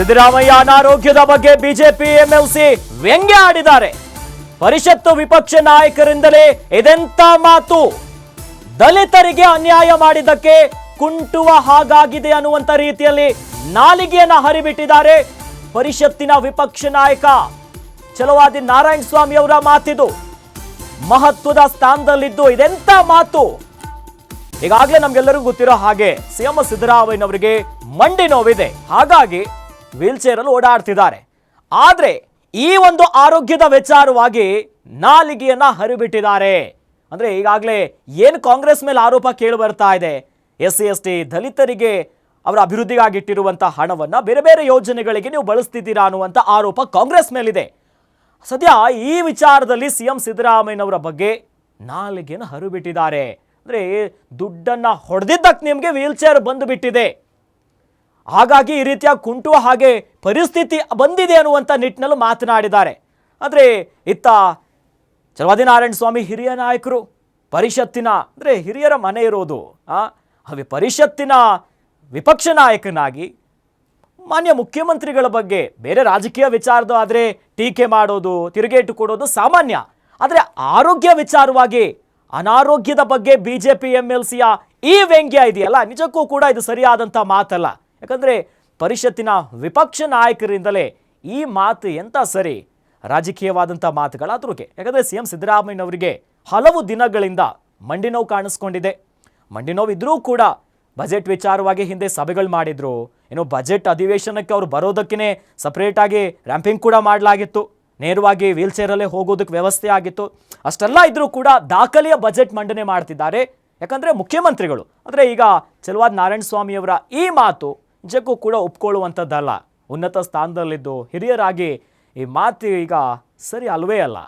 ಸಿದ್ದರಾಮಯ್ಯ ಅನಾರೋಗ್ಯದ ಬಗ್ಗೆ BJP MLC ವ್ಯಂಗ್ಯ ಆಡಿದ್ದಾರೆ. ಪರಿಷತ್ತು ವಿಪಕ್ಷ ನಾಯಕರಿಂದಲೇ ಇದೆಂತ ಮಾತು, ದಲಿತರಿಗೆ ಅನ್ಯಾಯ ಮಾಡಿದ್ದಕ್ಕೆ ಕುಂಟುವ ಹಾಗಾಗಿದೆ ಅನ್ನುವಂತ ರೀತಿಯಲ್ಲಿ ನಾಲಿಗೆಯನ್ನ ಹರಿಬಿಟ್ಟಿದ್ದಾರೆ ಪರಿಷತ್ತಿನ ವಿಪಕ್ಷ ನಾಯಕ ಛಲವಾದಿ ನಾರಾಯಣ ಸ್ವಾಮಿ ಅವರ ಮಾತಿದು. ಮಹತ್ವದ ಸ್ಥಾನದಲ್ಲಿದ್ದು ಇದೆಂತ ಮಾತು. ಈಗಾಗಲೇ ನಮ್ಗೆಲ್ಲರಿಗೂ ಗೊತ್ತಿರೋ ಹಾಗೆ ಸಿಎಂ ಸಿದ್ದರಾಮಯ್ಯನವರಿಗೆ ಮಂಡಿ ನೋವಿದೆ, ಹಾಗಾಗಿ ವೀಲ್ ಚೇರ್ ಅಲ್ಲಿ ಓಡಾಡ್ತಿದ್ದಾರೆ. ಆದ್ರೆ ಈ ಒಂದು ಆರೋಗ್ಯದ ವಿಚಾರವಾಗಿ ನಾಲಿಗೆಯನ್ನ ಹರಿಬಿಟ್ಟಿದ್ದಾರೆ. ಅಂದ್ರೆ ಈಗಾಗಲೇ ಏನು ಕಾಂಗ್ರೆಸ್ ಮೇಲೆ ಆರೋಪ ಕೇಳಿ ಬರ್ತಾ ಇದೆ, SC ST ದಲಿತರಿಗೆ ಅವರ ಅಭಿವೃದ್ಧಿಗಾಗಿಟ್ಟಿರುವಂತಹ ಹಣವನ್ನ ಬೇರೆ ಬೇರೆ ಯೋಜನೆಗಳಿಗೆ ನೀವು ಬಳಸ್ತಿದ್ದೀರಾ ಅನ್ನುವಂಥ ಆರೋಪ ಕಾಂಗ್ರೆಸ್ ಮೇಲಿದೆ. ಸದ್ಯ ಈ ವಿಚಾರದಲ್ಲಿ ಸಿಎಂ ಸಿದ್ದರಾಮಯ್ಯನವರ ಬಗ್ಗೆ ನಾಲಿಗೆಯನ್ನು ಹರಿಬಿಟ್ಟಿದ್ದಾರೆ. ಅಂದ್ರೆ ದುಡ್ಡನ್ನ ಹೊಡೆದಿದ್ದಕ್ಕೆ ನಿಮಗೆ ವೀಲ್ ಚೇರ್ ಬಂದು ಬಿಟ್ಟಿದೆ, ಹಾಗಾಗಿ ಈ ರೀತಿಯ ಕುಂಟುವ ಹಾಗೆ ಪರಿಸ್ಥಿತಿ ಬಂದಿದೆ ಅನ್ನುವಂಥ ನಿಟ್ಟಿನಲ್ಲಿ ಮಾತನಾಡಿದ್ದಾರೆ. ಆದರೆ ಇತ್ತ ಛಲವಾದಿ ನಾರಾಯಣ ಸ್ವಾಮಿ ಹಿರಿಯ ನಾಯಕರು, ಪರಿಷತ್ತಿನ ಅಂದರೆ ಹಿರಿಯರ ಮನೆ ಇರೋದು ಪರಿಷತ್ತಿನ ವಿಪಕ್ಷ ನಾಯಕನಾಗಿ ಮಾನ್ಯ ಮುಖ್ಯಮಂತ್ರಿಗಳ ಬಗ್ಗೆ ಬೇರೆ ರಾಜಕೀಯ ವಿಚಾರದ ಆದರೆ ಟೀಕೆ ಮಾಡೋದು, ತಿರುಗೇಟು ಕೊಡೋದು ಸಾಮಾನ್ಯ. ಆದರೆ ಆರೋಗ್ಯ ವಿಚಾರವಾಗಿ ಅನಾರೋಗ್ಯದ ಬಗ್ಗೆ ಬಿಜೆಪಿ MLCಯ ಈ ವ್ಯಂಗ್ಯ ಇದೆಯಲ್ಲ, ನಿಜಕ್ಕೂ ಕೂಡ ಇದು ಸರಿಯಾದಂಥ ಮಾತಲ್ಲ. ಯಾಕಂದರೆ ಪರಿಷತ್ತಿನ ವಿಪಕ್ಷ ನಾಯಕರಿಂದಲೇ ಈ ಮಾತು ಎಂಥ ಸರಿ, ರಾಜಕೀಯವಾದಂಥ ಮಾತುಗಳಾದ್ರೂ. ಯಾಕಂದರೆ ಸಿಎಂ ಸಿದ್ದರಾಮಯ್ಯನವರಿಗೆ ಹಲವು ದಿನಗಳಿಂದ ಮಂಡಿ ನೋವು ಕಾಣಿಸ್ಕೊಂಡಿದೆ. ಮಂಡಿ ನೋವು ಇದ್ರೂ ಕೂಡ ಬಜೆಟ್ ವಿಚಾರವಾಗಿ ಹಿಂದೆ ಸಭೆಗಳು ಮಾಡಿದ್ರು. ಇನ್ನು ಬಜೆಟ್ ಅಧಿವೇಶನಕ್ಕೆ ಅವರು ಬರೋದಕ್ಕೇ ಸಪ್ರೇಟಾಗಿ ರ್ಯಾಂಪಿಂಗ್ ಕೂಡ ಮಾಡಲಾಗಿತ್ತು, ನೇರವಾಗಿ ವೀಲ್ ಚೇರಲ್ಲೇ ಹೋಗೋದಕ್ಕೆ ವ್ಯವಸ್ಥೆ ಆಗಿತ್ತು. ಅಷ್ಟೆಲ್ಲ ಇದ್ರೂ ಕೂಡ ದಾಖಲೆಯ ಬಜೆಟ್ ಮಂಡನೆ ಮಾಡ್ತಿದ್ದಾರೆ ಯಾಕಂದರೆ ಮುಖ್ಯಮಂತ್ರಿಗಳು. ಆದರೆ ಈಗ ಛಲವಾದಿ ನಾರಾಯಣ ಸ್ವಾಮಿಯವರ ಈ ಮಾತು ನಿಜಕ್ಕೂ ಕೂಡ ಒಪ್ಕೊಳ್ಳುವಂಥದ್ದಲ್ಲ. ಉನ್ನತ ಸ್ಥಾನದಲ್ಲಿದ್ದು ಹಿರಿಯರಾಗಿ ಈ ಮಾತು ಈಗ ಸರಿ ಅಲ್ವೇ ಅಲ್ಲ.